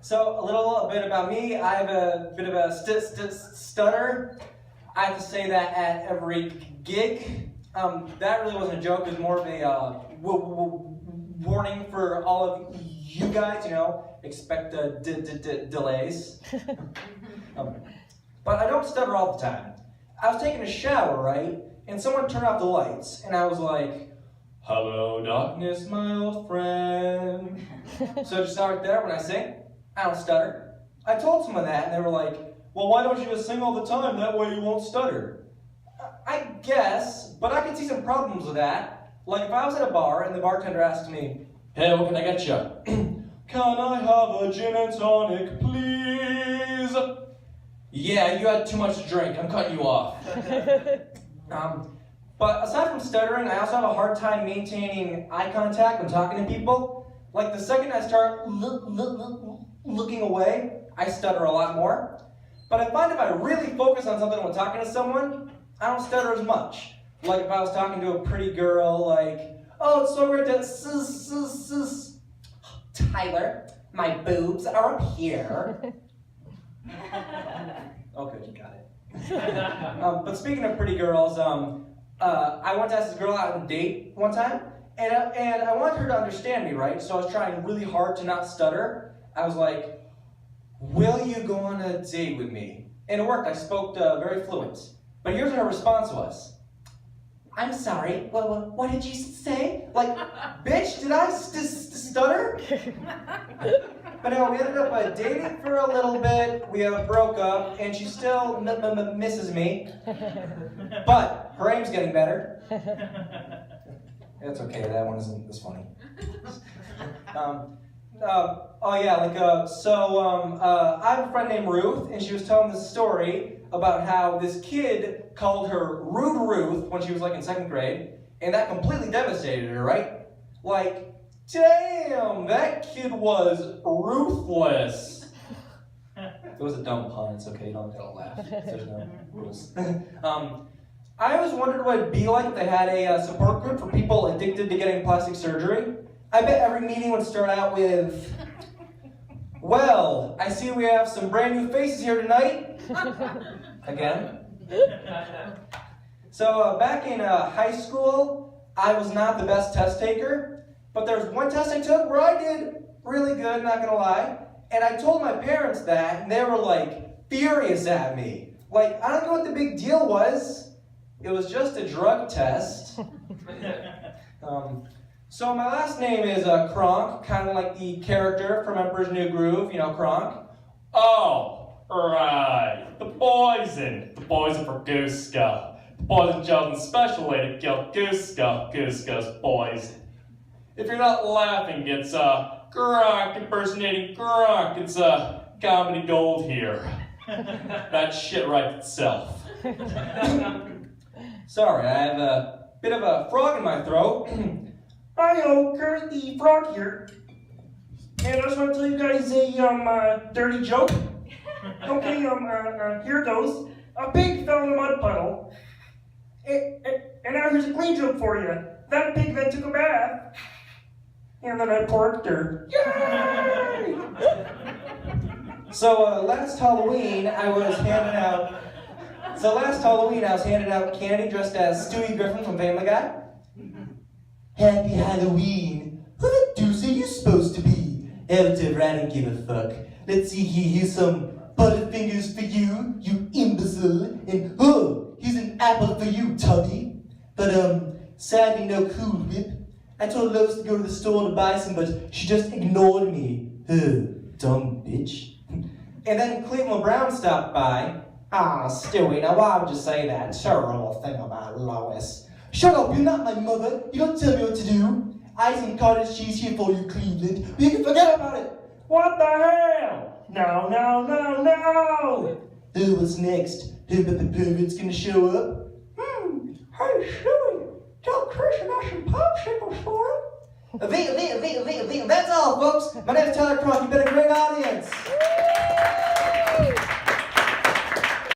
So a little bit about me. I have a bit of a stutter. I have to say that at every gig. That really wasn't a joke. It was more of a warning for all of you guys. You know, expect delays. But I don't stutter all the time. I was taking a shower, right? And someone turned off the lights, and I was like, "Hello, darkness, my old friend." So just right there, when I sing, I don't stutter. I told someone that, and they were like, "Well, why don't you just sing all the time? That way you won't stutter." I guess, but I can see some problems with that. Like if I was at a bar, and the bartender asked me, "Hey, what can I get you?" "Can I have a gin and tonic, please?" "Yeah, you had too much to drink. I'm cutting you off." But aside from stuttering, I also have a hard time maintaining eye contact when talking to people. Like the second I start looking away, I stutter a lot more. But I find if I really focus on something when talking to someone, I don't stutter as much. Like if I was talking to a pretty girl, like, "Oh, it's so great to Tyler, my boobs are up here." Okay, you got it. But speaking of pretty girls, I went to ask this girl out on a date one time, and I wanted her to understand me, right? So I was trying really hard to not stutter. I was like, "Will you go on a date with me?" And it worked. I spoke very fluent. But here's what her response was. "I'm sorry, what did you say?" Like, bitch, did I stutter? But no, we ended up dating for a little bit. We broke up, and she still misses me. But her aim's getting better. It's okay, that one isn't as funny. I have a friend named Ruth, and she was telling this story about how this kid called her Rude Ruth when she was like in 2nd grade, and that completely devastated her, right? Like, damn, that kid was ruthless. It was a dumb pun, it's okay, you don't gotta laugh. There's no rules. I always wondered what it'd be like if they had a support group for people addicted to getting plastic surgery. I bet every meeting would start out with, "Well, I see we have some brand new faces here tonight." Again. So back in high school, I was not the best test taker, but there was one test I took where I did really good, not gonna lie, and I told my parents that, and they were like furious at me. Like, I don't know what the big deal was. It was just a drug test. So my last name is Cronk, kind of like the character from Emperor's New Groove, you know, Cronk. Oh, right. The poison. The poison for Gooska. The poison chosen specially to kill Gooska. Gooska's poison. If you're not laughing, it's Cronk impersonating Cronk. It's comedy gold here. That shit writes itself. Sorry, I have a bit of a frog in my throat. Hi-yo, Kurt the Frog here. And I just want to tell you guys a dirty joke. Okay, here goes. A pig fell in a mud puddle. And now here's a clean joke for you. That pig then took a bath. And then I porked her. Yay! So last Halloween, I was handing out candy dressed as Stewie Griffin from Family Guy. "Happy Halloween. Who the deuce are you supposed to be?" "Whatever, I don't give a fuck. Let's see here, here's some Butterfingers for you, you imbecile. And oh, here's an apple for you, Tubby." But sadly no Cool Whip. I told Lois to go to the store to buy some, but she just ignored me. Dumb bitch. And then Cleveland Brown stopped by. "Ah, Stewie, now why would you say that terrible thing about Lois?" "Shut up, you're not my mother. You don't tell me what to do. I some cottage cheese here for you, Cleveland. You can forget about it." What the hell? No. What's next? Who but the pervert's gonna show up? Hey, Stewie, tell Chris I got some popsicles for him. That's all, folks. My name's Tyler Cronk. You've been a great audience.